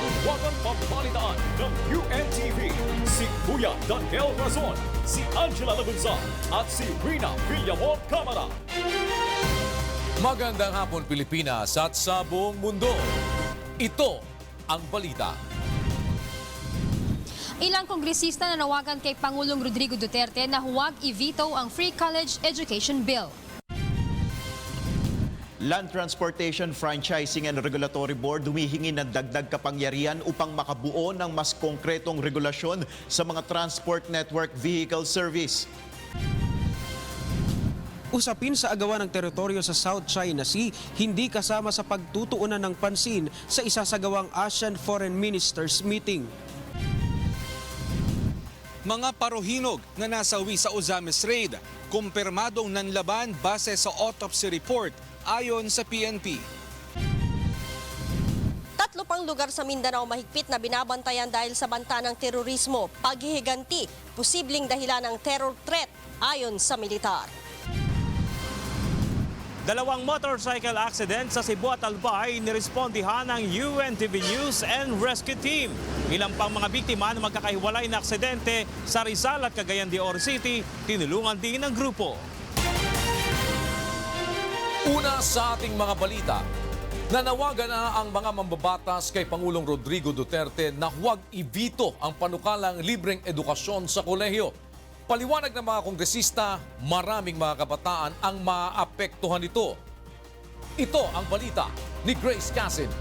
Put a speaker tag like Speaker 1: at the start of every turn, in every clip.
Speaker 1: Wagang pambalitaan ng UNTV. Si Kuya Daniel Razon, si Angela Lagunza, at si Rina Villamor Camara.
Speaker 2: Magandang hapon Pilipinas at sa buong mundo. Ito ang balita.
Speaker 3: Ilang kongresista na nawagan kay Pangulong Rodrigo Duterte na huwag i-veto ang Free College Education Bill.
Speaker 4: Land Transportation Franchising and Regulatory Board humihingi ng dagdag kapangyarihan upang makabuo ng mas konkretong regulasyon sa mga transport network vehicle service.
Speaker 5: Usapin sa agawan ng teritoryo sa South China Sea, hindi kasama sa pagtutuunan ng pansin sa isasagawang ASEAN Foreign Ministers Meeting.
Speaker 6: Mga paruhinog na nasawi sa Ozames Raid, kumpirmadong nanlaban base sa autopsy report ayon sa PNP.
Speaker 7: Tatlo pang lugar sa Mindanao mahigpit na binabantayan dahil sa banta ng terorismo, paghihiganti, posibleng dahilan ng terror threat ayon sa militar.
Speaker 8: Dalawang motorcycle accident sa Cebu at Albay nirespondihan ng UNTV News and Rescue Team. Ilang pang mga biktima na magkakahiwalay na aksidente sa Rizal at Cagayan de Oro City, tinulungan din ng grupo.
Speaker 2: Una sa ating mga balita, nanawagan na ang mga mambabatas kay Pangulong Rodrigo Duterte na huwag i-veto ang panukalang libreng edukasyon sa kolehiyo. Paliwanag ng mga kongresista, maraming mga kabataan ang maaapektuhan nito. Ito ang balita ni Grace Casin.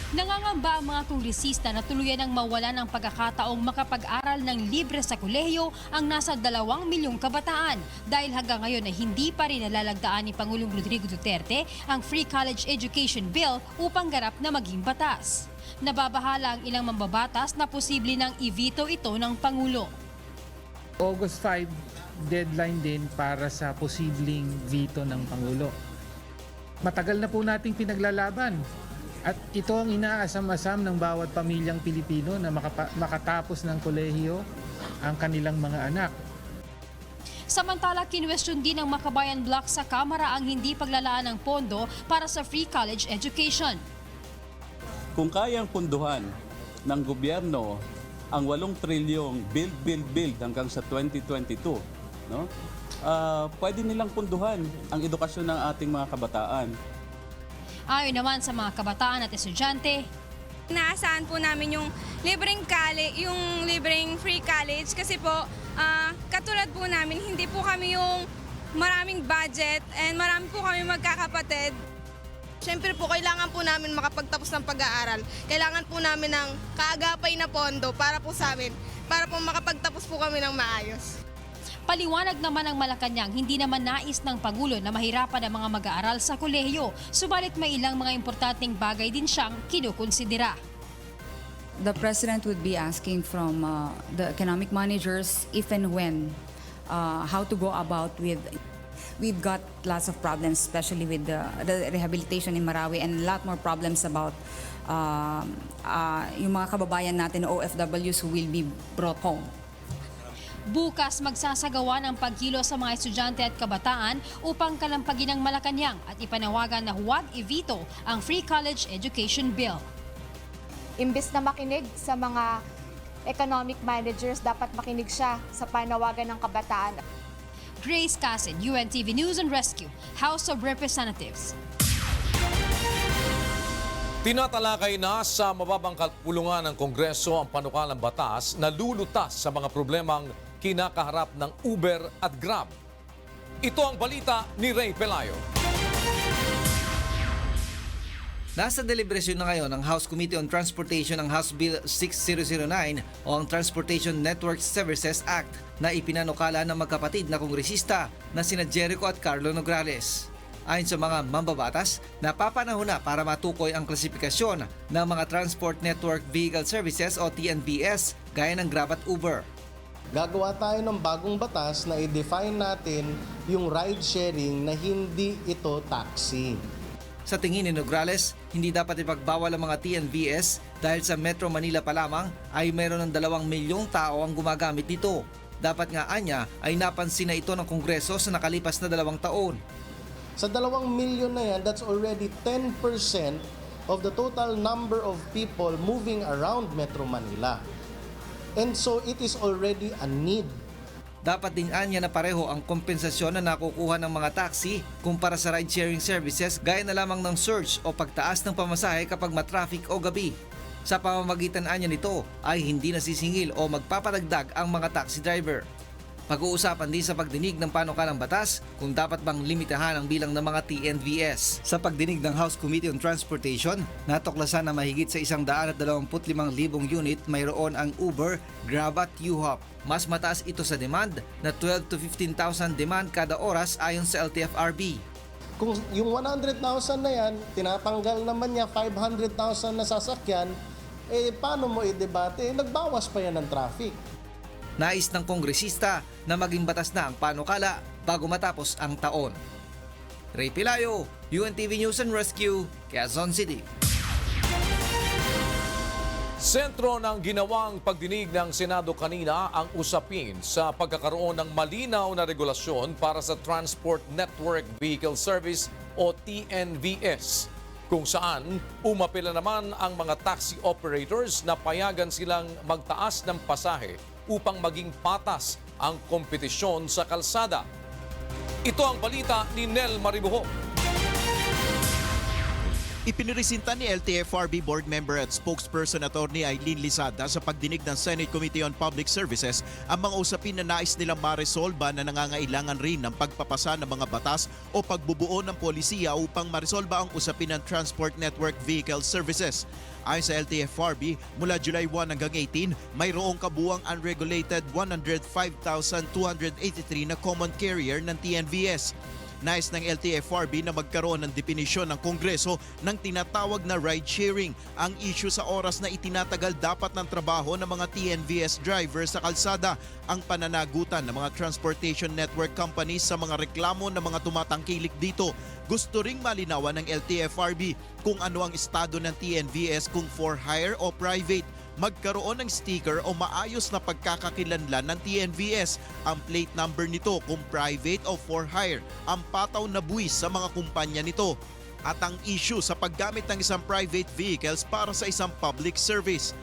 Speaker 3: Nangangamba ang mga kongresista na tuluyan ng mawala ng pagkakataong makapag-aral ng libre sa kolehiyo ang nasa 2 milyong kabataan dahil hanggang ngayon ay hindi pa rin nalalagdaan ni Pangulong Rodrigo Duterte ang Free College Education Bill upang ganap na maging batas. Nababahala ang ilang mambabatas na posible nang i-veto ito ng Pangulo.
Speaker 9: August 5, deadline din para sa posibleng veto ng Pangulo. Matagal na po nating pinaglalaban. At ito ang inaasam-asam ng bawat pamilyang Pilipino na makatapos ng kolehiyo ang kanilang mga anak.
Speaker 3: Samantala, kinwestiyon din ng Makabayan Bloc sa Kamara ang hindi paglalaan ng pondo para sa free college education.
Speaker 10: Kung kayang punduhan ng gobyerno ang 8 trilyong build hanggang sa 2022, no? Pwede nilang punduhan ang edukasyon ng ating mga kabataan.
Speaker 3: Ayon naman sa mga kabataan at estudyante,
Speaker 11: inaasahan po namin yung libreng free college kasi po katulad po namin hindi po kami yung maraming budget and marami po kami magkakapatid.
Speaker 12: Siyempre po kailangan po namin makapagtapos ng pag-aaral. Kailangan po namin ng kaagapay na pondo para po sa amin, para po makapagtapos po kami ng maayos.
Speaker 3: Paliwanag naman ng Malacanang, hindi naman nais ng Pangulo na mahirapan ang mga mag-aaral sa kolehiyo, subalit may ilang mga importanteng bagay din siyang kinukonsidera.
Speaker 13: The President would be asking from the economic managers if and when how to go about with. We've got lots of problems, especially with the rehabilitation in Marawi and a lot more problems about yung mga kababayan natin, OFWs who will be brought home.
Speaker 3: Bukas magsasagawa ng pagkilo sa mga estudyante at kabataan upang kalampagin ang Malacanang at ipanawagan na huwag i-veto ang Free College Education Bill.
Speaker 14: Imbes na makinig sa mga economic managers, dapat makinig siya sa panawagan ng kabataan.
Speaker 3: Grace Casin, UNTV News and Rescue, House of Representatives.
Speaker 2: Tinatalakay na sa mababang kapulungan ng Kongreso ang panukalang batas na lulutas sa mga problemang kinakaharap ng Uber at Grab. Ito ang balita ni Ray Pelayo.
Speaker 15: Nasa deliberasyon na ngayon ng House Committee on Transportation ang House Bill 6009 o ang Transportation Network Services Act na ipinanukala ng magkapatid na kongresista na sina Jericho at Carlo Nograles. Ayon sa mga mambabatas, napapanahon na para matukoy ang klasifikasyon ng mga Transport Network Vehicle Services o TNVS gaya ng Grab at Uber.
Speaker 16: Gagawa tayo ng bagong batas na i-define natin yung ride sharing na hindi ito taxi.
Speaker 15: Sa tingin ni Nograles, hindi dapat ipagbawal ang mga TNVS dahil sa Metro Manila pa lamang ay mayroon ng 2 milyong tao ang gumagamit nito. Dapat nga anya ay napansin na ito ng Kongreso sa nakalipas na 2 taon.
Speaker 16: Sa 2 milyon na yan, that's already 10% of the total number of people moving around Metro Manila. And so it is already a need.
Speaker 15: Dapat din anya na pareho ang kompensasyon na nakukuha ng mga taxi kumpara sa ride-sharing services gaya na lamang ng surge o pagtaas ng pamasahe kapag matraffic o gabi. Sa pamamagitan anya nito ay hindi nasisingil o magpapadagdag ang mga taxi driver. Pag-uusapan din sa pagdinig ng panukalang batas kung dapat bang limitahan ang bilang ng mga TNVS. Sa pagdinig ng House Committee on Transportation, natuklasan na mahigit sa 125,000 unit mayroon ang Uber, Grab at U-Hop. Mas mataas ito sa demand na 12 to 15,000 demand kada oras ayon sa LTFRB.
Speaker 16: Kung yung 100,000 na yan, tinatanggal naman niya 500,000 na sasakyan, paano mo i-debate? Nagbawas pa yan ng traffic.
Speaker 15: Nais ng kongresista na maging batas na ang panukala bago matapos ang taon. Ray Pilayo, UNTV News and Rescue, Quezon City.
Speaker 2: Sentro ng ginawang pagdinig ng Senado kanina ang usapin sa pagkakaroon ng malinaw na regulasyon para sa Transport Network Vehicle Service o TNVS, kung saan umapela naman ang mga taxi operators na payagan silang magtaas ng pasahe upang maging patas ang kompetisyon sa kalsada. Ito ang balita ni Nel Maribuho.
Speaker 4: Ipiniresinta ni LTFRB Board Member at Spokesperson Attorney Eileen Lizada sa pagdinig ng Senate Committee on Public Services ang mga usapin na nais nilang maresolba na nangangailangan rin ng pagpapasa ng mga batas o pagbubuo ng polisiya upang maresolba ang usapin ng Transport Network Vehicle Services. Ayon sa LTFRB, mula July 1 hanggang 18, mayroong kabuang unregulated 105,283 na common carrier ng TNVS. Nais ng LTFRB na magkaroon ng definisyon ng Kongreso ng tinatawag na ride-sharing. Ang issue sa oras na itinatagal dapat ng trabaho ng mga TNVS drivers sa kalsada, ang pananagutan ng mga transportation network companies sa mga reklamo ng mga tumatangkilik dito. Gusto ring malinawan ng LTFRB kung ano ang estado ng TNVS kung for hire o private. Magkaroon ng sticker o maayos na pagkakakilanlan ng TNVS. Ang plate number nito kung private o for hire, ang pataw na buwis sa mga kumpanya nito. At ang issue sa paggamit ng isang private vehicles para sa isang public service.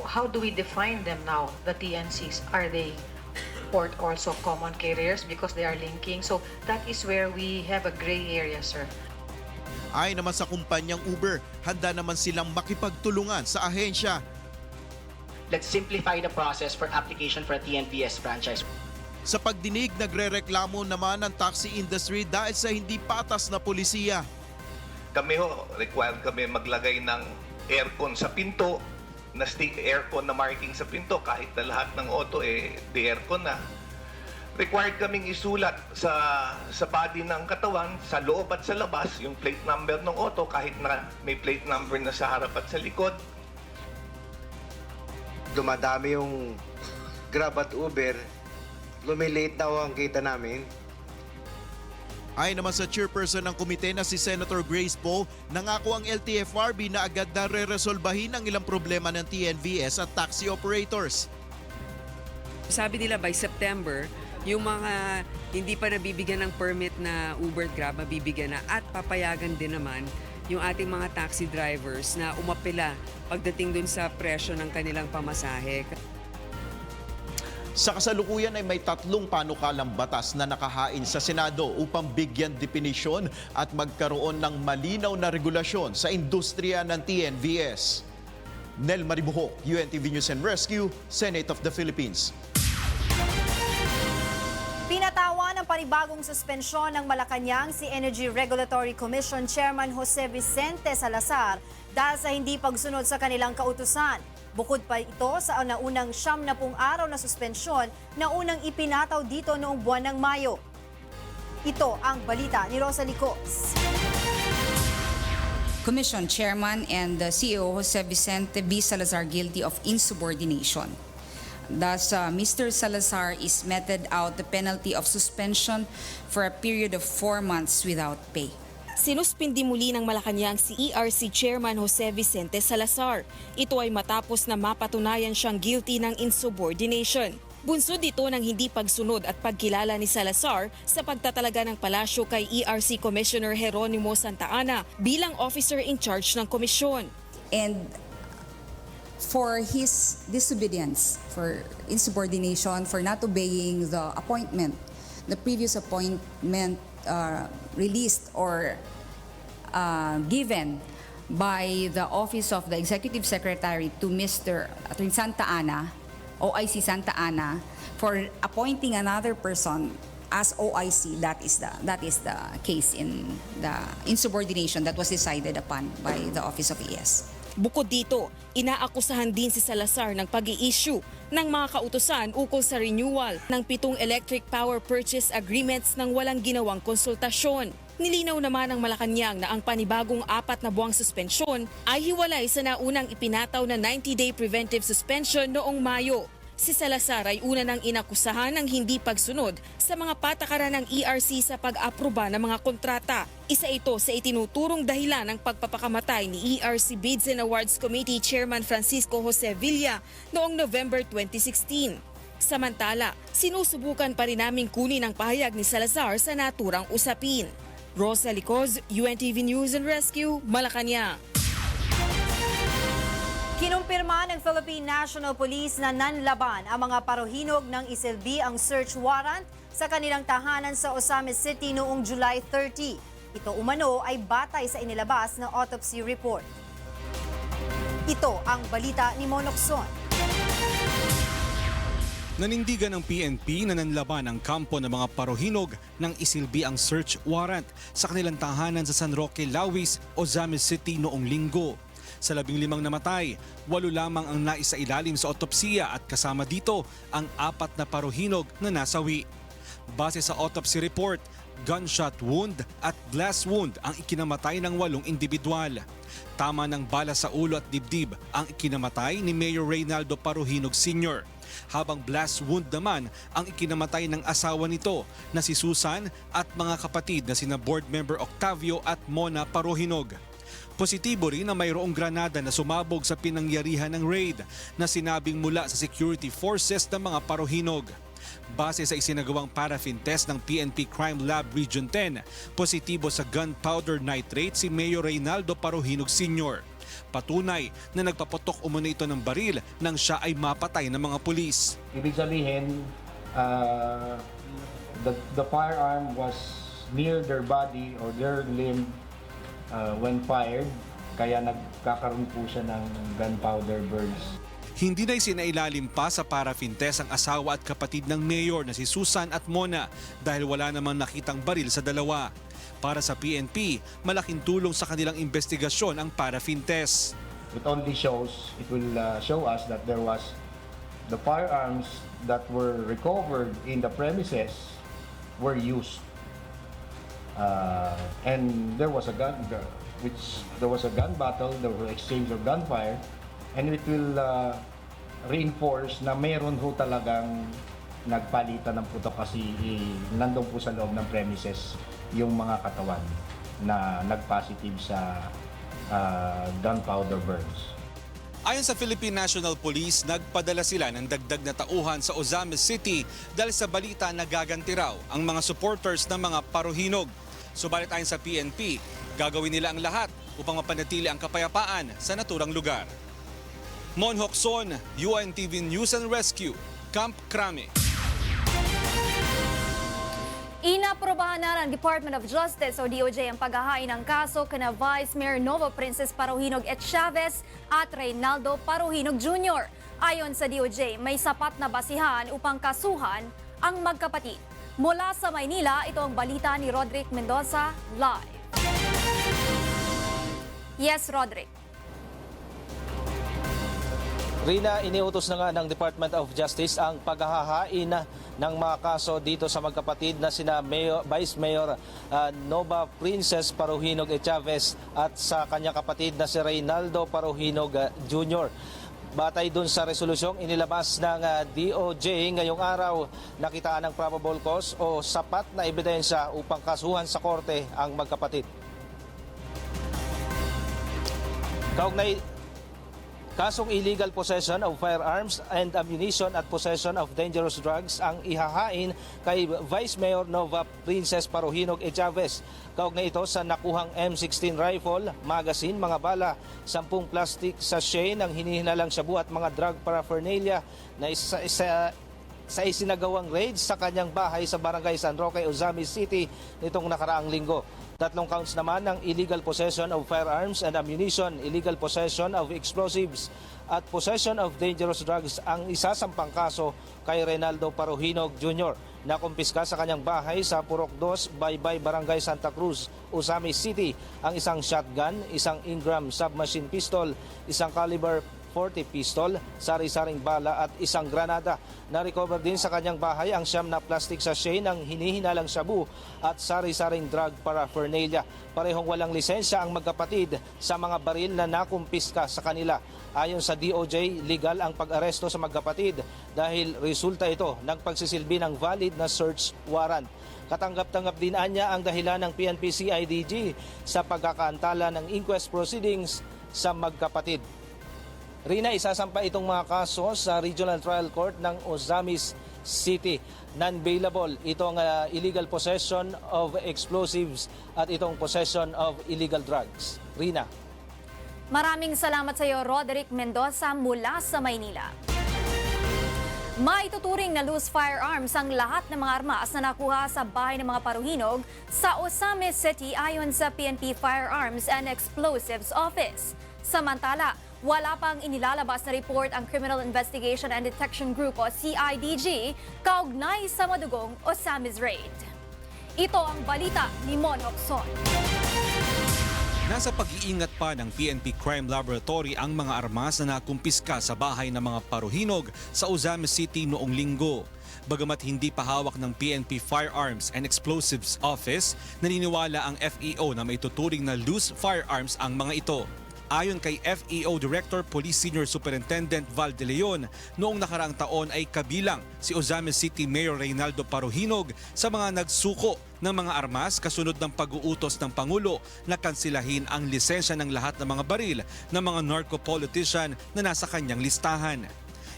Speaker 17: How do we define them now, the TNCs? Are they or also common carriers because they are linking? So that is where we have a gray area, sir.
Speaker 4: Ayon naman sa kumpanyang Uber, handa naman silang makipagtulungan sa ahensya.
Speaker 18: Let's simplify the process for application for a TNVS franchise.
Speaker 4: Sa pagdinig, nagrereklamo naman ang taxi industry dahil sa hindi patas na polisiya.
Speaker 19: Kami required kami maglagay ng aircon sa pinto, na stick aircon na marking sa pinto kahit na lahat ng auto di aircon na. Required kaming isulat sa body ng katawan, sa loob at sa labas, yung plate number ng auto kahit na may plate number na sa harap at sa likod.
Speaker 20: Dumadami yung Grab at Uber, lumilate na ang kita namin.
Speaker 4: Ayon naman sa chairperson ng komite na si Senator Grace Poe, nangako ang LTFRB na agad na re-resolbahin ang ilang problema ng TNVS at taxi operators.
Speaker 21: Sabi nila by September, yung mga hindi pa nabibigyan ng permit na Uber at Grab, mabibigyan na at papayagan din naman yung ating mga taxi drivers na umapela pagdating dun sa presyo ng kanilang pamasahe.
Speaker 4: Sa kasalukuyan ay may 3 panukalang batas na nakahain sa Senado upang bigyan definisyon at magkaroon ng malinaw na regulasyon sa industriya ng TNVS. Nel Maribuho, UNTV News and Rescue, Senate of the Philippines.
Speaker 22: Pinatawan ng panibagong suspensyon ng Malacanang si Energy Regulatory Commission Chairman Jose Vicente Salazar dahil sa hindi pagsunod sa kanilang kautusan. Bukod pa ito sa naunang 70 araw na suspensyon na unang ipinataw dito noong buwan ng Mayo. Ito ang balita ni Rosa Licos.
Speaker 13: Commission Chairman and CEO Jose Vicente B. Salazar guilty of insubordination. Thus, Mr. Salazar is meted out the penalty of suspension for a period of 4 months without pay.
Speaker 23: Sinuspindi muli ng Malacanang si ERC Chairman Jose Vicente Salazar. Ito ay matapos na mapatunayan siyang guilty ng insubordination. Bunsod dito ng hindi pagsunod at pagkilala ni Salazar sa pagtatalaga ng palasyo kay ERC Commissioner Jeronimo Santa Ana bilang officer in charge ng komisyon.
Speaker 13: And for his disobedience, for insubordination, for not obeying the appointment, the previous appointment released or given by the Office of the Executive Secretary to Mr. Attorney Santa Ana, OIC Santa Ana, for appointing another person as OIC. That is the case in the insubordination that was decided upon by the Office of ES.
Speaker 23: Bukod dito, inaakusahan din si Salazar ng pag-i-issue ng mga kautusan ukol sa renewal ng 7 electric power purchase agreements nang walang ginawang konsultasyon. Nilinaw naman ng Malacanang na ang panibagong 4 na buwang suspensyon ay hiwalay sa naunang ipinataw na 90-day preventive suspension noong Mayo. Si Salazar ay una nang inakusahan ng hindi pagsunod sa mga patakaran ng ERC sa pag-aproba ng mga kontrata. Isa ito sa itinuturong dahilan ng pagpapakamatay ni ERC Bids and Awards Committee Chairman Francisco Jose Villa noong November 2016. Samantala, sinusubukan pa rin naming kunin ang pahayag ni Salazar sa naturang usapin. Rosa Licoz, UNTV News and Rescue, Malacanang.
Speaker 22: Kinumpirma ng Philippine National Police na nanlaban ang mga paruhinog ng isilbi ang search warrant sa kanilang tahanan sa Osamis City noong July 30. Ito umano ay batay sa inilabas na autopsy report. Ito ang balita ni Monokson.
Speaker 1: Nanindigan ng PNP na nanlaban ang kampo ng mga paruhinog nang isilbi ang search warrant sa kanilang tahanan sa San Roque, Lawis, Osamis City noong Linggo. Sa 15 namatay, 8 lamang ang naisailalim sa autopsiya at kasama dito ang 4 na paruhinog na nasawi. Base sa autopsy report, gunshot wound at glass wound ang ikinamatay ng 8 individual. Tama ng bala sa ulo at dibdib ang ikinamatay ni Mayor Reynaldo Paruhinog Sr. Habang blast wound naman ang ikinamatay ng asawa nito na si Susan at mga kapatid na sina board member Octavio at Mona Paruhinog. Positibo rin na mayroong granada na sumabog sa pinangyarihan ng raid na sinabing mula sa security forces ng mga paruhinog. Base sa isinagawang paraffin test ng PNP Crime Lab Region 10, positibo sa gunpowder nitrate si Mayor Reynaldo Paruhinog Sr. Patunay na nagpaputok umano ito ng baril nang siya ay mapatay ng mga pulis.
Speaker 5: Ibig sabihin, the firearm was near their body or their limb when fired, kaya nagkakaroon po siya ng gunpowder burns.
Speaker 1: Hindi na isinailalim pa sa paraffin test ang asawa at kapatid ng mayor na si Susan at Mona dahil wala namang nakitang baril sa dalawa. Para sa PNP, malaking tulong sa kanilang investigasyon ang paraffin test.
Speaker 5: It only shows, it will show us that there was the firearms that were recovered in the premises were used. And there was a gun battle, there was exchange of gunfire, and it will reinforce na meron ho talagang nagpalitan ng putok kasi nandun po sa loob ng premises yung mga katawan na nag-positive sa gunpowder burns.
Speaker 1: Ayon sa Philippine National Police, nagpadala sila ng dagdag na tauhan sa Osamis City dahil sa balita na gaganti raw ang mga supporters ng mga paruhinog. Subalit ayon sa PNP, gagawin nila ang lahat upang mapanatili ang kapayapaan sa naturang lugar. Mon Hokson, UNTV News and Rescue, Camp Crame.
Speaker 22: Inaprobahan na ng Department of Justice o DOJ ang paghahain ng kaso kana Vice Mayor Nova Princess Paruhinog et Chavez at Reynaldo Paruhinog Jr. Ayon sa DOJ, may sapat na basihan upang kasuhan ang magkapatid. Mula sa Maynila, ito ang balita ni Roderick Mendoza live. Yes, Roderick.
Speaker 6: Rina, iniutos na nga ng Department of Justice ang paghahain ng mga kaso dito sa magkapatid na sina Vice Mayor Nova Princess Paruhinog et Chavez at sa kanyang kapatid na si Reynaldo Paruhinog Jr. Batay dun sa resolusyong inilabas ng DOJ ngayong araw, nakitaan ng probable cause o sapat na ebidensya upang kasuhan sa korte ang Kasong illegal possession of firearms and ammunition at possession of dangerous drugs ang ihahain kay Vice Mayor Nova Princess Paruhinog Chavez. Kaugnay ito sa nakuhang M16 rifle, magazine, mga bala, 10 plastic sachet ng hinihinalang shabu at mga drug paraphernalia na sa isinagawang raid sa kanyang bahay sa Barangay San Roque, Ozamis City nitong nakaraang linggo. 3 counts naman ng illegal possession of firearms and ammunition, illegal possession of explosives at possession of dangerous drugs ang isasampang kaso kay Reynaldo Paruhinog Jr. na kumpiska sa kanyang bahay sa Purok 2, Baybay, Barangay Santa Cruz, Ozamis City ang isang shotgun, isang Ingram submachine pistol, isang caliber 40 pistol, sari-saring bala at isang granada. Na-recover din sa kanyang bahay ang 9 na plastic sachet ng hinihinalang shabu at sari-saring drug paraphernalia. Parehong walang lisensya ang magkapatid sa mga baril na nakumpiska sa kanila. Ayon sa DOJ, legal ang pag-aresto sa magkapatid dahil resulta ito ng pagsisilbi ng valid na search warrant. Katanggap-tanggap din anya ang dahilan ng PNP-CIDG sa pagkakaantala ng inquest proceedings sa magkapatid. Rina, isasampa itong mga kaso sa Regional Trial Court ng Ozamis City. Non-bailable itong illegal possession of explosives at itong possession of illegal drugs. Rina.
Speaker 22: Maraming salamat sa iyo, Roderick Mendoza mula sa Maynila. Maituturing na loose firearms ang lahat ng mga armas na nakuha sa bahay ng mga paruhinog sa Ozamis City ayon sa PNP Firearms and Explosives Office. Samantala, wala pang inilalabas na report ang Criminal Investigation and Detection Group o CIDG kaugnay sa madugong Ozamis raid. Ito ang balita ni Mon Ocson.
Speaker 1: Nasa pag-iingat pa ng PNP Crime Laboratory ang mga armas na nakumpiska sa bahay ng mga paruhinog sa Ozamis City noong linggo. Bagamat hindi pa hawak ng PNP Firearms and Explosives Office, naniniwala ang FEO na may tuturing na loose firearms ang mga ito. Ayon kay FEO Director Police Senior Superintendent Val De Leon, noong nakaraang taon ay kabilang si Ozamis City Mayor Reynaldo Paruhinog sa mga nagsuko ng mga armas kasunod ng pag-uutos ng Pangulo na kansilahin ang lisensya ng lahat ng mga baril ng mga narco-politician na nasa kanyang listahan.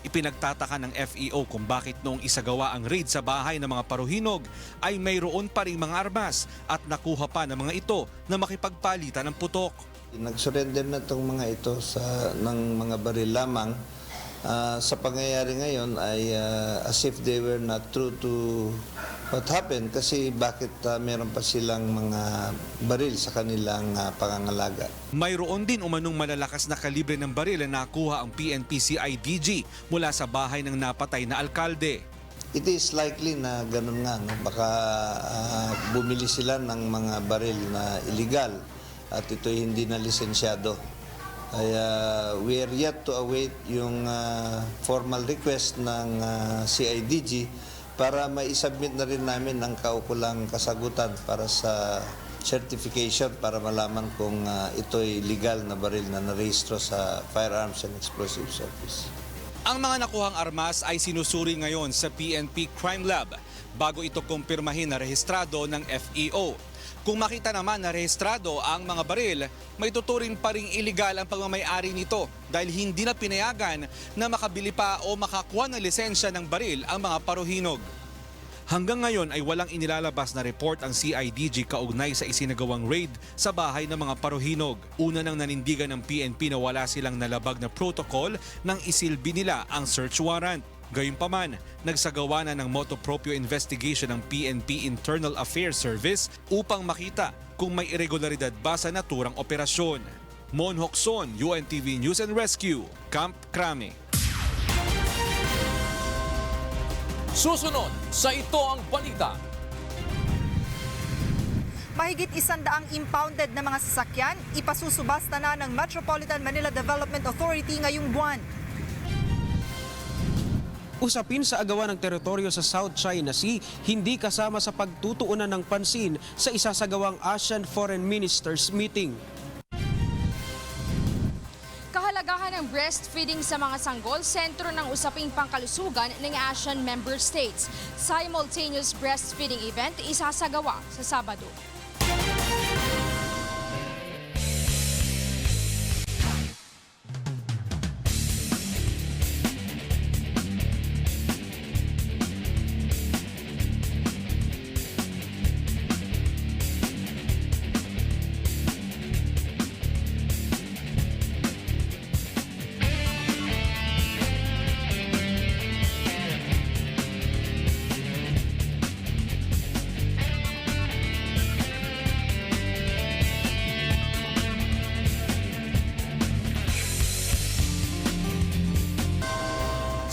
Speaker 1: Ipinagtataka ng FEO kung bakit noong isagawa ang raid sa bahay ng mga paruhinog ay mayroon pa ring mga armas at nakuha pa ng mga ito na makipagpalitan ng putok.
Speaker 7: Nag-surrender na itong mga ito ng mga baril lamang. Sa pangyayari ngayon ay as if they were not true to what happened kasi bakit meron pa silang mga baril sa kanilang pangangalaga.
Speaker 1: Mayroon din umanong malalakas na kalibre ng baril na nakuha ang PNP-CIDG mula sa bahay ng napatay na alkalde.
Speaker 7: It is likely na ganun nga, no? Baka bumili sila ng mga baril na illegal at ito'y hindi na lisensyado. We are yet to await yung formal request ng CIDG para maisubmit na rin namin ang kaukulang kasagutan para sa certification para malaman kung ito'y legal na baril na narehistro sa Firearms and Explosives Office.
Speaker 1: Ang mga nakuhang armas ay sinusuri ngayon sa PNP Crime Lab bago ito kumpirmahin na rehistrado ng FEO. Kung makita naman na rehistrado ang mga baril, may tuturing pa ring iligal ang pagmamay-ari nito dahil hindi na pinayagan na makabili pa o makakuha ng lisensya ng baril ang mga paruhinog. Hanggang ngayon ay walang inilalabas na report ang CIDG kaugnay sa isinagawang raid sa bahay ng mga paruhinog. Una nang nanindigan ng PNP na wala silang nalabag na protocol nang isilbi nila ang search warrant. Gayunpaman, nagsagawa na ng motu proprio investigation ng PNP Internal Affairs Service upang makita kung may irregularidad ba sa naturang operasyon. Mon Ocson, UNTV News and Rescue, Camp Crame.
Speaker 2: Susunod sa Ito ang Balita.
Speaker 8: Mahigit 100 impounded na mga sasakyan ipasusubasta na ng Metropolitan Manila Development Authority ngayong buwan.
Speaker 9: Usapin sa agawan ng teritoryo sa South China Sea, hindi kasama sa pagtutuunan ng pansin sa isasagawang ASEAN Foreign Ministers meeting.
Speaker 24: Kahalagahan ng breastfeeding sa mga sanggol, sentro ng usaping pangkalusugan ng ASEAN member states. Simultaneous breastfeeding event isasagawa sa Sabado.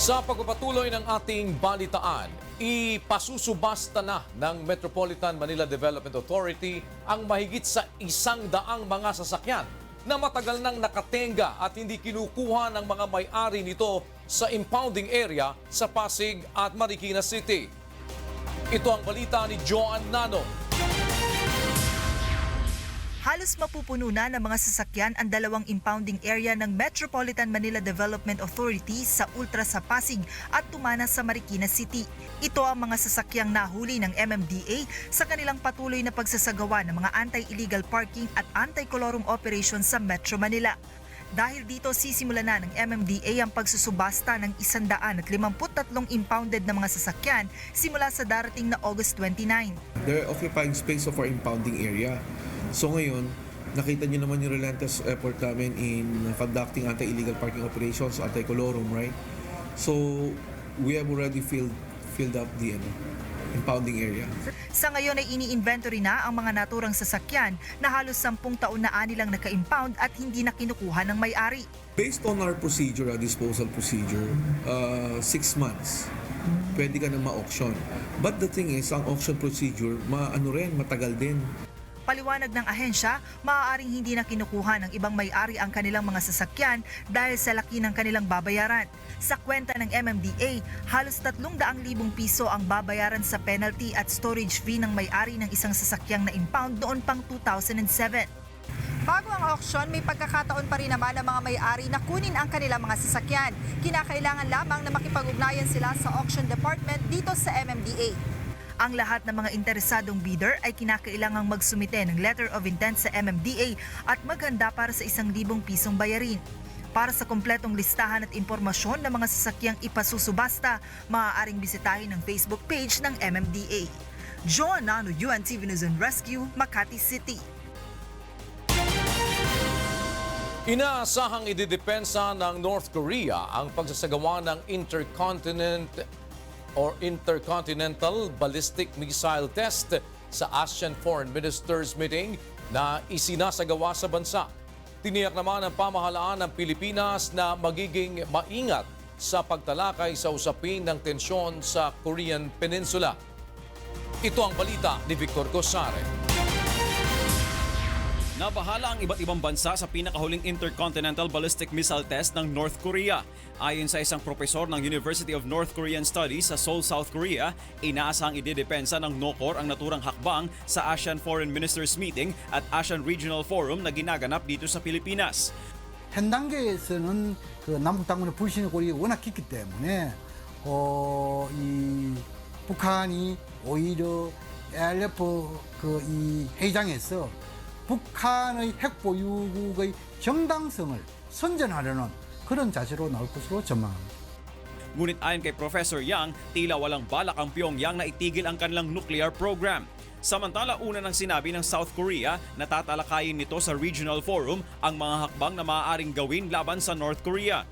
Speaker 2: Sa pagpapatuloy ng ating balitaan, ipasusubasta na ng Metropolitan Manila Development Authority ang mahigit sa 100 mga sasakyan na matagal nang nakatenga at hindi kinukuha ng mga may-ari nito sa impounding area sa Pasig at Marikina City. Ito ang balita ni Joan Nano.
Speaker 8: Halos mapupuno na ng mga sasakyan ang dalawang impounding area ng Metropolitan Manila Development Authority sa Ultra sa Pasig at Tumana sa Marikina City. Ito ang mga sasakyang nahuli ng MMDA sa kanilang patuloy na pagsasagawa ng mga anti-illegal parking at anti-colorum operations sa Metro Manila. Dahil dito sisimulan na ng MMDA ang pagsusubasta ng 153 impounded na mga sasakyan simula sa darating na August 29.
Speaker 10: They're occupying space of our impounding area. So ngayon, nakita niyo naman yung relentless effort namin in conducting anti-illegal parking operations, anti-colorum, right? So we have already filled up the impounding area.
Speaker 8: Sa ngayon ay ini-inventory na ang mga naturang sasakyan na halos 10 taon na nilang naka-impound at hindi na kinukuha ng may-ari.
Speaker 10: Based on our procedure, our disposal procedure, 6 months, pwede ka na ma-auction. But the thing is, ang auction procedure, matagal din.
Speaker 8: Paliwanag ng ahensya, maaaring hindi na kinukuha ng ibang may-ari ang kanilang mga sasakyan dahil sa laki ng kanilang babayaran. Sa kwenta ng MMDA, halos 300,000 piso ang babayaran sa penalty at storage fee ng may-ari ng isang sasakyang na impound noon pang 2007. Bago ang auction, may pagkakataon pa rin naman ng mga may-ari na kunin ang kanilang mga sasakyan. Kinakailangan lamang na makipag-ugnayan sila sa auction department dito sa MMDA. Ang lahat ng mga interesadong bidder ay kinakailangang magsumite ng letter of intent sa MMDA at maghanda para sa 1,000 pisong bayarin. Para sa kompletong listahan at impormasyon ng mga sasakyang ipasusubasta, maaaring bisitahin ang Facebook page ng MMDA. Joan Nano, UNTV News and Rescue, Makati City.
Speaker 2: Inaasahang ididepensa ng North Korea ang pagsasagawa ng Intercontinental Ballistic Missile Test sa ASEAN Foreign Ministers Meeting na isinasagawa sa bansa. Tiniyak naman ng pamahalaan ng Pilipinas na magiging maingat sa pagtalakay sa usapin ng tensyon sa Korean Peninsula. Ito ang balita ni Victor Cosare.
Speaker 11: Nabahala ang iba't ibang bansa sa pinakahuling Intercontinental Ballistic Missile Test ng North Korea. Ayon sa isang propesor ng University of North Korean Studies sa Seoul, South Korea, inaasahang idedepensa ng NOCOR ang naturang hakbang sa ASEAN Foreign Ministers Meeting at ASEAN Regional Forum na ginaganap dito sa Pilipinas.
Speaker 12: 현 단계에서는 남북 당군의 불신의 고리가 워낙 깊기 때문에 이 북한이 오히려 ALF 이 회의장에서 북한의 핵 보유국의 정당성을 선전하려는 그런 자세로 나올 것으로 전망합니다.
Speaker 11: Ngunit ayon kay Professor Yang, tila walang balak ang Pyongyang na itigil ang kanilang nuclear program. Samantala, una nang sinabi ng South Korea na tatalakayin nito sa Regional Forum ang mga hakbang na maaaring gawin laban sa North Korea.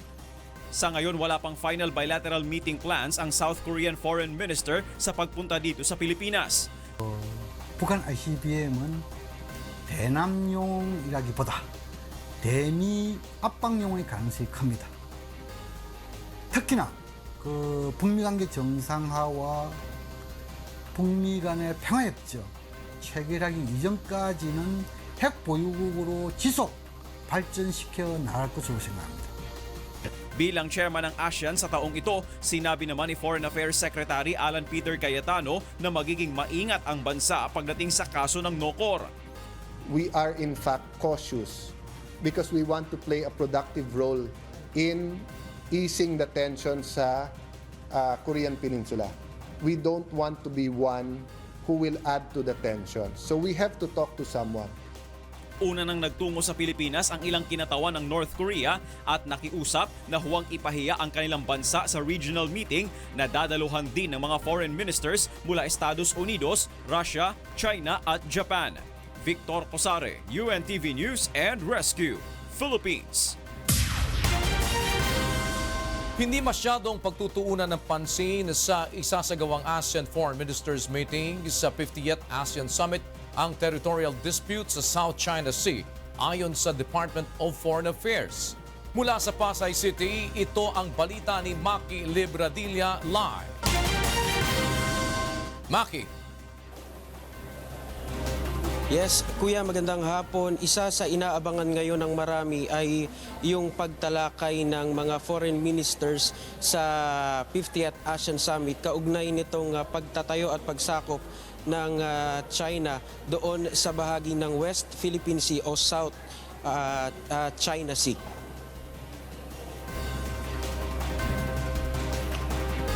Speaker 11: Sa ngayon, wala pang final bilateral meeting plans ang South Korean Foreign Minister sa pagpunta dito sa Pilipinas.
Speaker 12: 북한 ICBM은 대남용이라기보다 대미 압박용의 가능성이 큽니다. 특히나 북미 관계 정상화와 북미 간의 평화협정 체결하기 이전까지는 핵 보유국으로 지속 발전시켜 나갈 것으로 생각합니다.
Speaker 11: Bilang chairman ng ASEAN sa taong ito, sinabi naman ni Foreign Affairs Secretary Alan Peter Cayetano na magiging maingat ang bansa pagdating sa kaso ng NOCOR.
Speaker 14: We are in fact cautious because we want to play a productive role in easing the tension sa Korean Peninsula. We don't want to be one who will add to the tension. So we have to talk to someone.
Speaker 11: Una nang nagtungo sa Pilipinas ang ilang kinatawan ng North Korea at nakiusap na huwag ipahiya ang kanilang bansa sa regional meeting na dadaluhan din ng mga foreign ministers mula Estados Unidos, Russia, China at Japan. Victor Cosare, UNTV News and Rescue, Philippines.
Speaker 2: Hindi masyadong pagtutuunan ng pansin sa isasagawang ASEAN Foreign Ministers Meeting sa 50th ASEAN Summit ang territorial dispute sa South China Sea ayon sa Department of Foreign Affairs. Mula sa Pasay City, ito ang balita ni Maki Libradilla live. Maki.
Speaker 9: Yes, Kuya, magandang hapon. Isa sa inaabangan ngayon ng marami ay yung pagtalakay ng mga foreign ministers sa 50th ASEAN Summit kaugnay nitong pagtatayo at pagsakop ng China doon sa bahagi ng West Philippine Sea o South China Sea.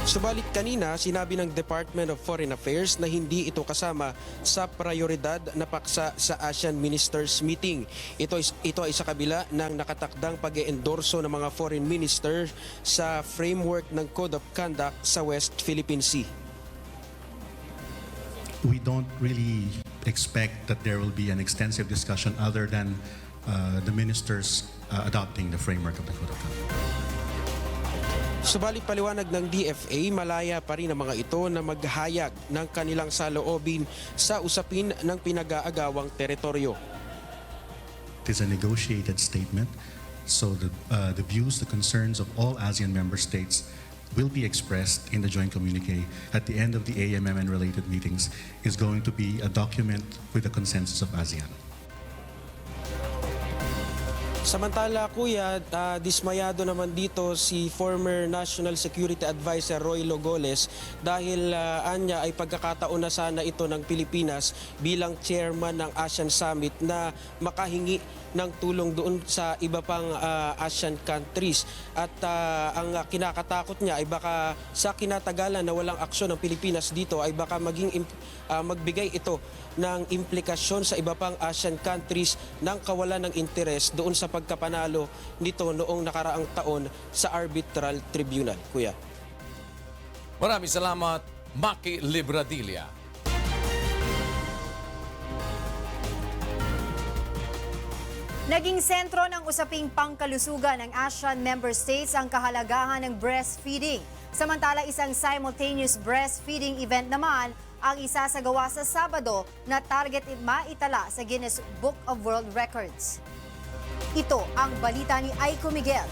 Speaker 9: Subalit kanina, sinabi ng Department of Foreign Affairs na hindi ito kasama sa prioridad na paksa sa ASEAN Ministers Meeting. Ito ay sa kabila ng nakatakdang pag-eendorso ng mga foreign minister sa framework ng Code of Conduct sa West Philippine Sea.
Speaker 3: We don't really expect that there will be an extensive discussion other than the ministers adopting the framework of the Code of Conduct.
Speaker 9: Subalit paliwanag ng DFA, malaya pa rin ang mga ito na maghayag ng kanilang saloobin sa usapin ng pinag-aagawang teritoryo.
Speaker 3: It is a negotiated statement, so the views, the concerns of all ASEAN member states will be expressed in the joint communique at the end of the AMM and related meetings is going to be a document with the consensus of ASEAN.
Speaker 9: Samantala, Kuya, dismayado naman dito si former National Security Advisor Roy Logoles dahil anya ay pagkakataon na sana ito ng Pilipinas bilang chairman ng ASEAN Summit na makahingi ng tulong doon sa iba pang ASEAN countries. At ang kinakatakot niya ay baka sa kinatagalan na walang aksyon ng Pilipinas dito ay baka magbigay ito ng implikasyon sa iba pang ASEAN countries ng kawalan ng interes doon sa pagkapanalo nito noong nakaraang taon sa Arbitral Tribunal. Kuya.
Speaker 2: Maraming salamat, Maki Libradilla.
Speaker 22: Naging sentro ng usaping pangkalusugan ng ASEAN member states ang kahalagahan ng breastfeeding. Samantala, isang simultaneous breastfeeding event naman ang isasagawa sa Sabado na target maitala sa Guinness Book of World Records. Ito ang balita ni Aiko Miguel.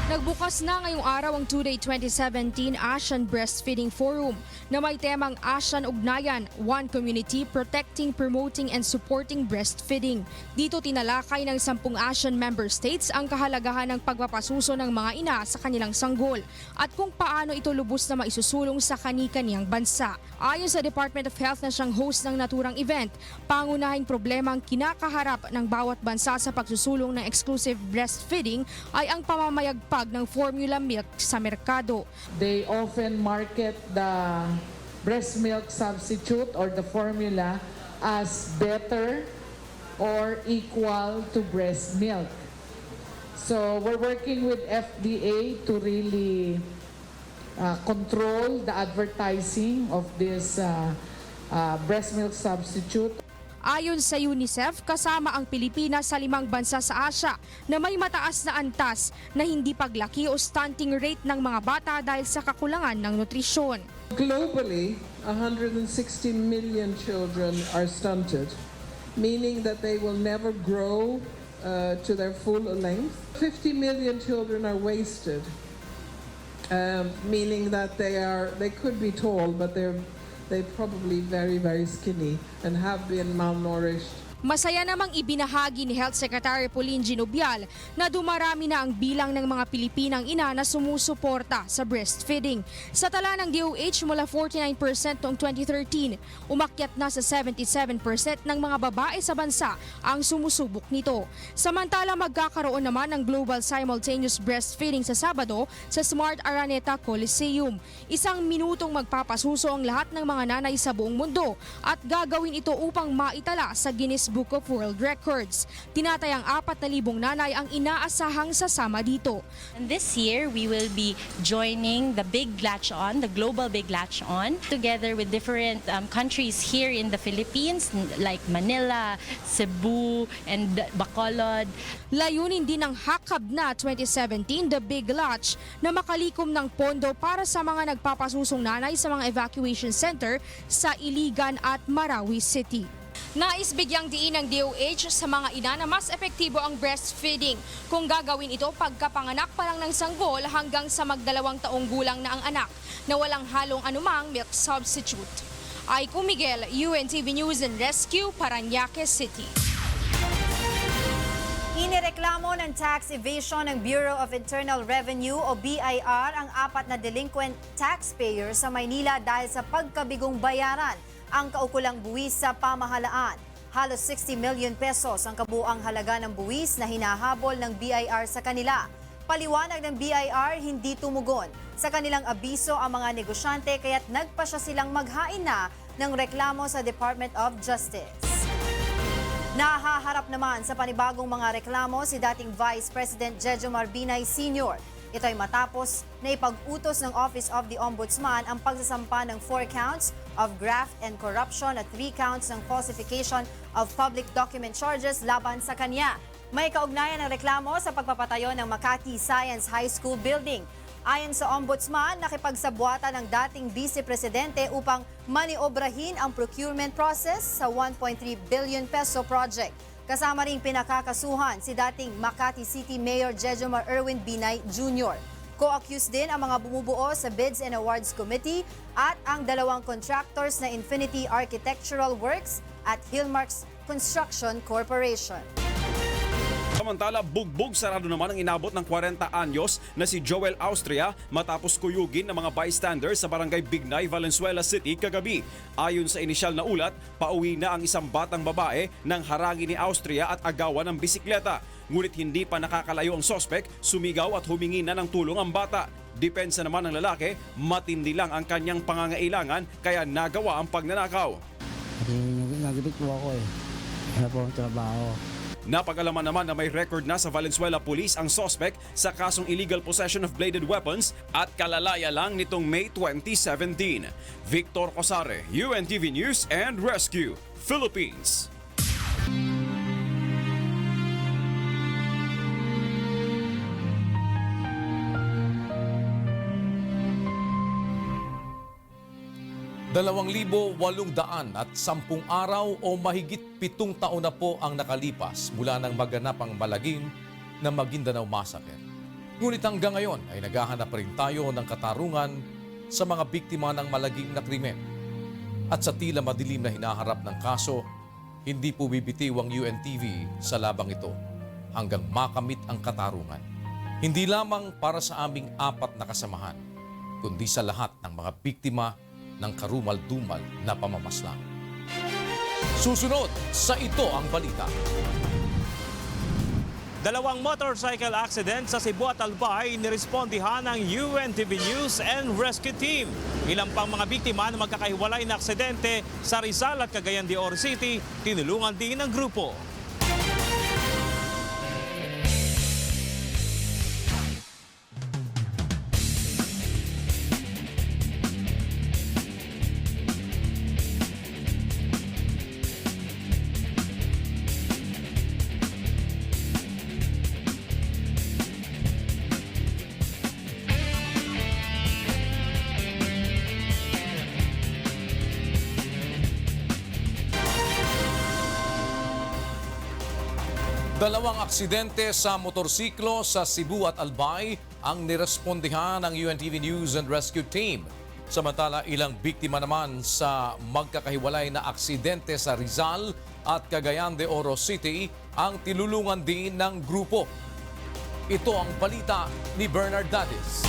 Speaker 24: Nagbukas na ngayong araw ang 2-day 2017 ASEAN Breastfeeding Forum na may temang ASEAN Ugnayan, One Community, Protecting, Promoting and Supporting Breastfeeding. Dito tinalakay ng 10 ASEAN member states ang kahalagahan ng pagpapasuso ng mga ina sa kanilang sanggol at kung paano ito lubos na maisusulong sa kani-kaniyang bansa. Ayon sa Department of Health na siyang host ng naturang event, pangunahing problema ang kinakaharap ng bawat bansa sa pagsusulong ng exclusive breastfeeding ay ang pamamayagpag ng formula milk sa merkado.
Speaker 15: They often market the breast milk substitute or the formula as better or equal to breast milk. So we're working with FDA to really control the advertising of this breast milk substitute.
Speaker 24: Ayon sa UNICEF, kasama ang Pilipinas sa 5 bansa sa Asia na may mataas na antas na hindi paglaki o stunting rate ng mga bata dahil sa kakulangan ng nutrisyon.
Speaker 15: Globally, 160 million children are stunted, meaning that they will never grow to their full length. 50 million children are wasted, meaning that they could be tall, but they're probably very, very skinny and have been malnourished.
Speaker 24: Masaya namang ibinahagi ni Health Secretary Pauline Ginobial na dumarami na ang bilang ng mga Pilipinang ina na sumusuporta sa breastfeeding. Sa tala ng DOH mula 49% noong 2013, umakyat na sa 77% ng mga babae sa bansa ang sumusubok nito. Samantala magkakaroon naman ng Global Simultaneous Breastfeeding sa Sabado sa Smart Araneta Coliseum. 1 minutong magpapasuso ang lahat ng mga nanay sa buong mundo at gagawin ito upang maitala sa Guinness Book of World Records. Tinatayang 4,000 nanay ang inaasahang sasama dito.
Speaker 16: And this year, we will be joining the Big Latch On, the Global Big Latch On, together with different countries here in the Philippines, like Manila, Cebu, and Bacolod.
Speaker 24: Layunin din ng Hakab na 2017, the Big Latch, na makalikom ng pondo para sa mga nagpapasusong nanay sa mga evacuation center sa Iligan at Marawi City. Nais bigyang diin ng DOH sa mga ina na mas epektibo ang breastfeeding kung gagawin ito pagkapanganak pa lang ng sanggol hanggang sa mag-2 taong gulang na ang anak na walang halong anumang milk substitute. Aiko Miguel, UNTV News and Rescue, Parañaque City.
Speaker 22: Inireklamo ng tax evasion ng Bureau of Internal Revenue o BIR ang 4 na delinquent taxpayer sa Maynila dahil sa pagkabigong bayaran ang kaukulang buwis sa pamahalaan. Halos 60 million pesos ang kabuang halaga ng buwis na hinahabol ng BIR sa kanila. Paliwanag ng BIR, hindi tumugon sa kanilang abiso ang mga negosyante kaya't nagpa siya silang maghain na ng reklamo sa Department of Justice. Nahaharap naman sa panibagong mga reklamo si dating Vice President Jejomar Binay Sr. Ito ay matapos na ipag-utos ng Office of the Ombudsman ang pagsasampa ng 4 counts of graft and corruption at 3 counts ng falsification of public document charges laban sa kanya. May kaugnayan ng reklamo sa pagpapatayo ng Makati Science High School building. Ayon sa Ombudsman, nakipagsabwata ng dating Vice Presidente upang maniobrahin ang procurement process sa 1.3 billion peso project. Kasama ring pinakakasuhan si dating Makati City Mayor Jejomar Erwin Binay Jr. Co-accused din ang mga bumubuo sa Bids and Awards Committee at ang 2 contractors na Infinity Architectural Works at Hillmarks Construction Corporation.
Speaker 11: Samantala, bugbog sarado naman ang inabot ng 40 anyos na si Joel Austria matapos kuyugin ng mga bystanders sa barangay Bignay, Valenzuela City kagabi. Ayon sa inisyal na ulat, pauwi na ang isang batang babae nang harangin ni Austria at agawan ng bisikleta. Ngunit hindi pa nakakalayo ang sospek, sumigaw at humingi na ng tulong ang bata. Depensa naman ng lalaki, matindi lang ang kanyang pangangailangan kaya nagawa ang pagnanakaw.
Speaker 17: Nagibit po ako Wala po akong trabaho.
Speaker 11: Napag-alaman naman na may record na sa Valenzuela Police ang suspect sa kasong illegal possession of bladed weapons at kalalaya lang nitong May 2017. Victor Cosare, UNTV News and Rescue, Philippines.
Speaker 2: at 10 araw o mahigit 7 taon na po ang nakalipas mula nang maganap ang malagim na Maguindanao Massacre. Ngunit hanggang ngayon ay naghahanap rin tayo ng katarungan sa mga biktima ng malagim na krimen. At sa tila madilim na hinaharap ng kaso, hindi po bibitiw ang UNTV sa labang ito hanggang makamit ang katarungan. Hindi lamang para sa aming 4 na kasamahan, kundi sa lahat ng mga biktima ng karumal-dumal na pamamaslang. Susunod sa Ito ang Balita.
Speaker 18: 2 motorcycle accident sa Cebu at Albay nirespondihan ng UNTV News and Rescue Team. Ilang pang mga biktima na magkakahiwalay na aksidente sa Rizal at Cagayan de Oro City, tinulungan din ng grupo.
Speaker 2: Dalawang aksidente sa motorsiklo sa Cebu at Albay ang nirespondihan ng UNTV News and Rescue Team. Samantala, ilang biktima naman sa magkakahiwalay na aksidente sa Rizal at Cagayan de Oro City ang tinulungan din ng grupo. Ito ang balita ni Bernard Dadis.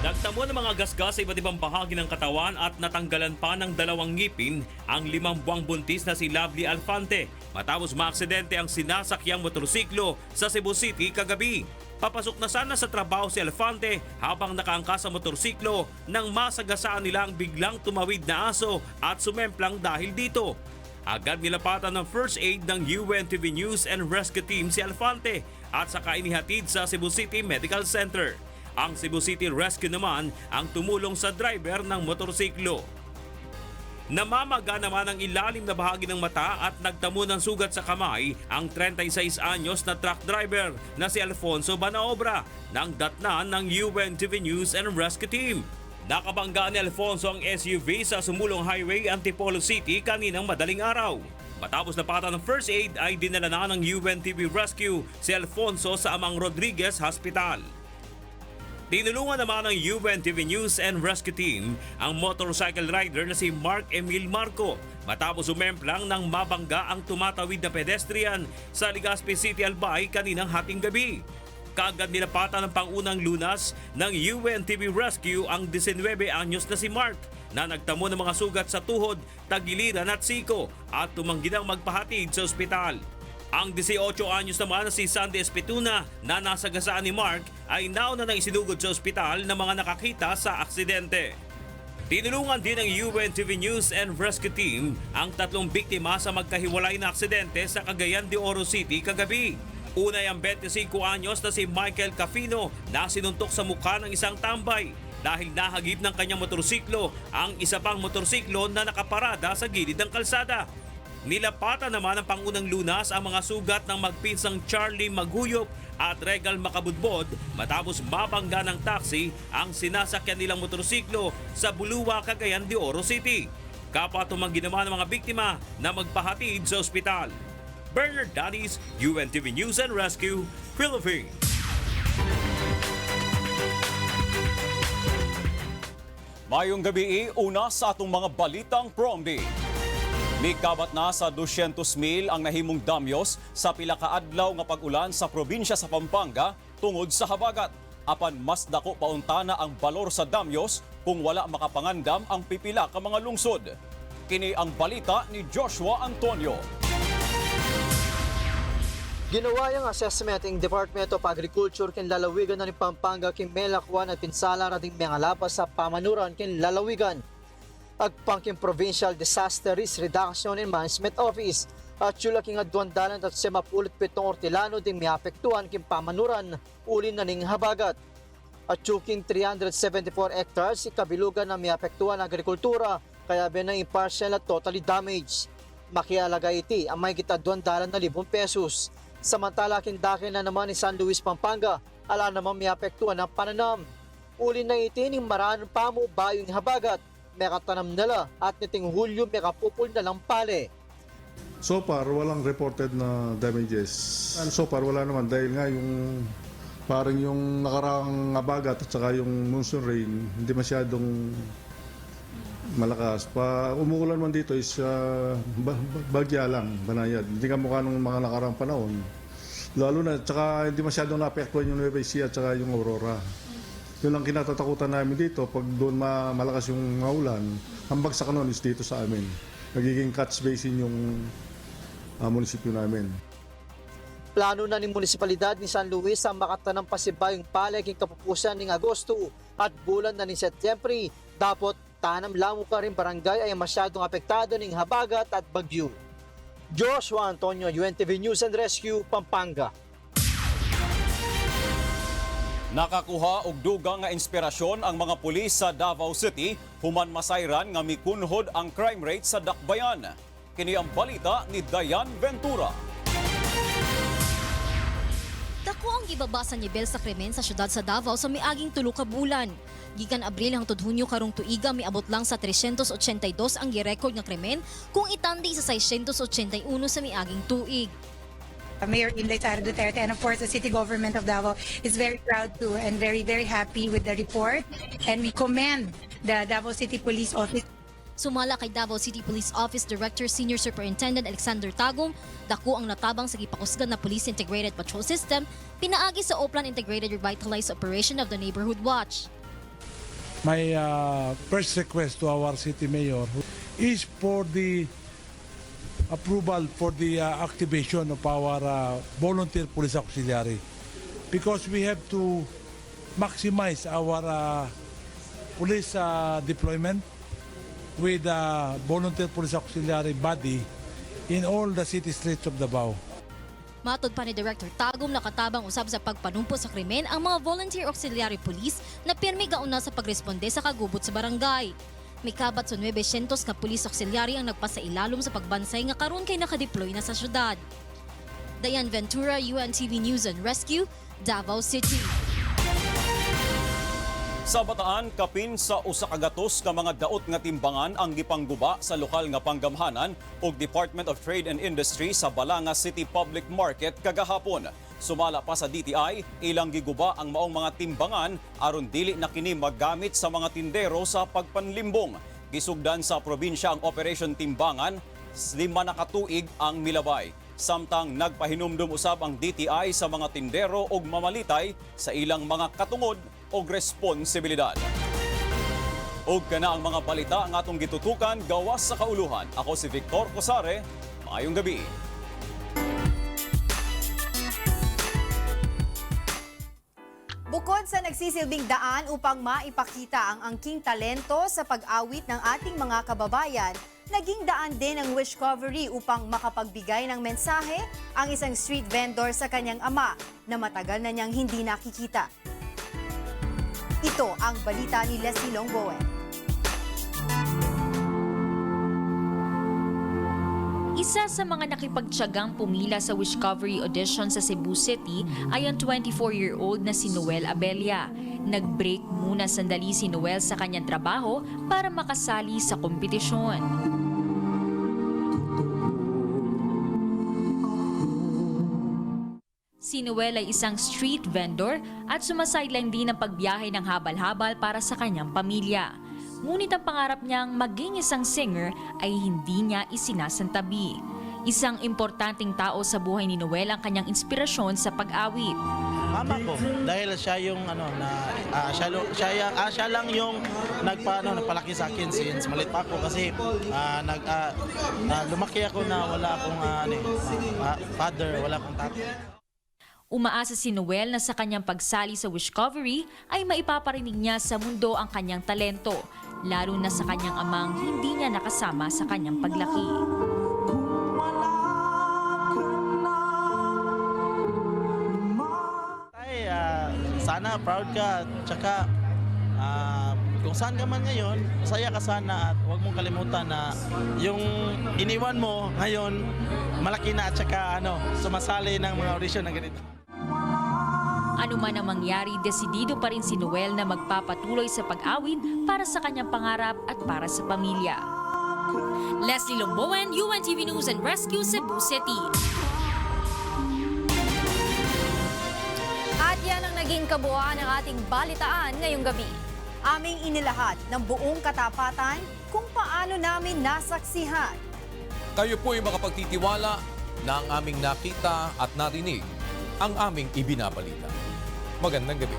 Speaker 19: Nagtamo ng mga gasgas sa iba't ibang bahagi ng katawan at natanggalan pa ng 2 ngipin ang 5 buwang buntis na si Lovely Alfante matapos maaksidente ang sinasakyang motorsiklo sa Cebu City kagabi. Papasok na sana sa trabaho si Alfante habang nakaangkas sa motorsiklo nang masagasaan nila ang biglang tumawid na aso at sumemplang dahil dito. Agad nilapatan ng first aid ng UNTV News and Rescue Team si Alfante at saka inihatid sa Cebu City Medical Center. Ang Cebu City Rescue naman ang tumulong sa driver ng motorsiklo. Namamaga naman ang ilalim na bahagi ng mata at nagtamo ng sugat sa kamay ang 36 anyos na truck driver na si Alfonso Banaobra nang datnan ng UNTV News and Rescue Team. Nakabanggaan ni Alfonso ang SUV sa Sumulong Highway, Antipolo City kaninang madaling araw. Matapos napatan ng first aid ay dinala na ng UNTV Rescue si Alfonso sa Amang Rodriguez Hospital. Tinulungan naman ng UNTV News and Rescue Team ang motorcycle rider na si Mark Emil Marco matapos umemplang ng mabangga ang tumatawid na pedestrian sa Legazpi City, Albay kaninang hating gabi. Kaagad nilapatan ng pangunang lunas ng UNTV Rescue ang 19 anyos na si Mark na nagtamo ng mga sugat sa tuhod, tagiliran at siko at tumanggi ng magpahatid sa ospital. Ang 18 anyos naman na si Sandy Espituna na nasagasaan ni Mark ay nauna nang isinugod sa ospital ng mga nakakita sa aksidente. Tinulungan din ng UNTV News and Rescue Team ang 3 biktima sa magkahiwalay na aksidente sa Cagayan de Oro City kagabi. Una ay ang 25 anyos na si Michael Cafino na sinuntok sa mukha ng isang tambay dahil nahagip ng kanyang motorsiklo ang isa pang motorsiklo na nakaparada sa gilid ng kalsada. Nilapatan naman ng pangunang lunas ang mga sugat ng magpinsang Charlie Maguyop at Regal Makabudbod matapos mabangga ng taxi ang sinasakyan nilang motorsiklo sa Buluwa, Cagayan de Oro City. Kapwa tumanggi naman ang mga biktima na magpahatid sa ospital. Bernard Danis, UNTV News and Rescue, Philippines.
Speaker 11: Mayong gabi, una sa atong mga balitang prom-day. Mikabat na sa 200,000 ang nahimong damyos sa pila ka adlaw nga pag-ulan sa probinsya sa Pampanga tungod sa habagat. Apan mas dako pauntana ang balor sa damyos kung wala makapangandam ang pipila ka mga lungsod. Kini ang balita ni Joshua Antonio.
Speaker 4: Ginawa yung assessment ng Department of Agriculture kin lalawigan na ni Pampanga kin Melakwan at pinsala rating mga lapas sa pamanuran kin lalawigan. Agpangking Provincial Disaster Risk Reduction and Management Office at sula king adwandalan at 57 ortilano ding miapektuhan kin pamanuran ulin na ning habagat. At chuking 374 hectares ikabilugan na miapektuhan agrikultura kaya binang partial at totally damaged. Makialaga iti ang may kitadwandalan na 1,000 pesos. Samantala kindakin na naman ni San Luis, Pampanga, ala naman miapektuhan ng pananam. Ulin na iti ning maran pamo bayong habagat. May katanam nila at niting Hulyo may kapupul na lang pale.
Speaker 13: So far, walang reported na damages. And so far, wala naman dahil nga yung parang yung nakaraang abagat at saka yung monsoon rain, hindi masyadong malakas. Pa umuulan man dito is bagya lang, banayad. Hindi ka mukha nung mga nakaraang panahon. Lalo na, tsaka hindi masyadong naapektuhan yung Nueva Ecija at saka yung Aurora. Yun ang kinatatakutan namin dito. Pag doon malakas yung maulan, ang bagsak nun is dito sa amin. Nagiging catch basin yung munisipyo namin.
Speaker 4: Plano na ni munisipalidad ni San Luis ang makatanang pasibayong palay king kapupusan ning Agosto at bulan na ni Setyembre. Dapat tanam lamo ka rin barangay ay masyadong apektado ning habagat at bagyo. Joshua Antonio, UNTV News and Rescue, Pampanga.
Speaker 11: Nakakuha og dugang nga inspirasyon ang mga pulis sa Davao City human masayran nga mikunhod ang crime rate sa Dakbayan. Kini ang balita ni Dayan Ventura.
Speaker 20: Dako ang gibabasa ni Bel sa krimen sa syudad sa Davao sa miaging 3 ka bulan. Gikan Abril hangtod Hunyo karong tuiga miabot lang sa 382 ang girecord nga krimen kung itandi sa 681 sa miaging tuig.
Speaker 21: Mayor Inday Sara Duterte and of course the city government of Davao is very proud to and very happy with the report, and we commend the Davao City Police Office.
Speaker 20: Sumala kay Davao City Police Office Director Senior Superintendent Alexander Tagum, dako ang natabang sa gipakusgan na Police Integrated Patrol System, pinaagi sa Oplan Integrated Revitalized Operation of the Neighborhood Watch.
Speaker 25: My first request to our city mayor is for the approval for the activation of our volunteer police auxiliary, because we have to maximize our police deployment with volunteer police auxiliary body in all the city streets of Davao.
Speaker 20: Matod pa ni Director Tagum, nakatabang usab sa pagpanumpo sa krimen ang mga volunteer auxiliary police na pirmi gauna sa pagresponde sa kagubot sa barangay. May kabat sa 900 ka police auxiliary ang nagpasailalom sa pagbansay nga karon kay nakadeploy na sa syudad. Dayan Ventura, UNTV News and Rescue, Davao City.
Speaker 11: Sa Bataan, kapin sa usa ka gatos ka mga daot nga timbangan ang gipangguba sa lokal nga panggamhanan ug Department of Trade and Industry sa Balanga City Public Market kagahapon. Sumala pa sa DTI, ilang giguba ang maong mga timbangan aron dili na kini magamit sa mga tindero sa pagpanlimbong. Gisugdan sa probinsya ang Operation Timbangan, 5 na katuig ang milabay. Samtang nagpahinumdum usab ang DTI sa mga tindero ug mamalitay sa ilang mga katungod o responsibilidad. Og kana ang mga balita ang atong gitutukan gawas sa kauluhan. Ako si Victor Cosare. Maayong gabi.
Speaker 22: Bukod sa nagsisilbing daan upang maipakita ang angking talento sa pag-awit ng ating mga kababayan, naging daan din ang Wishcovery upang makapagbigay ng mensahe ang isang street vendor sa kanyang ama na matagal na niyang hindi nakikita. Ito ang balita ni Leslie Longboe.
Speaker 1: Isa sa mga nakipagtiyagang pumila sa Wishcovery audition sa Cebu City ay ang 24-year-old na si Noel Abella. Nag-break muna sandali si Noel sa kanyang trabaho para makasali sa kompetisyon. Si Noel ay isang street vendor at sumasideline din ang pagbiyahe ng habal-habal para sa kanyang pamilya. Ngunit ang pangarap niyang maging isang singer ay hindi niya isinasantabi. Isang importanteng tao sa buhay ni Noel ang kanyang inspirasyon sa pag-awit.
Speaker 5: Mama ko, dahil siya yung siya lang yung nagpalaki sa akin since maliit pa ako kasi lumaki ako na wala akong father, wala akong tatay.
Speaker 1: Umaasa si Noel na sa kanyang pagsali sa Wishcovery ay maipaparinig niya sa mundo ang kanyang talento, lalo na sa kanyang amang hindi niya nakasama sa kanyang paglaki.
Speaker 5: Sana proud ka, tsaka kung saan ka man ngayon, masaya ka sana at huwag mong kalimutan na yung iniwan mo ngayon, malaki na at tsaka sumasali ng mga audition na ganito.
Speaker 1: Ano man ang mangyari, desidido pa rin si Noel na magpapatuloy sa pag-awit para sa kanyang pangarap at para sa pamilya.
Speaker 24: Leslie Lomboen, UNTV News and Rescue, Cebu City.
Speaker 22: At yan ang naging kabuuan ng ating balitaan ngayong gabi. Aming inilahad ng buong katapatan kung paano namin nasaksihan.
Speaker 2: Kayo po'y makapagtitiwala na ang aming nakita at narinig ang aming ibinabalita. Magandang gabi.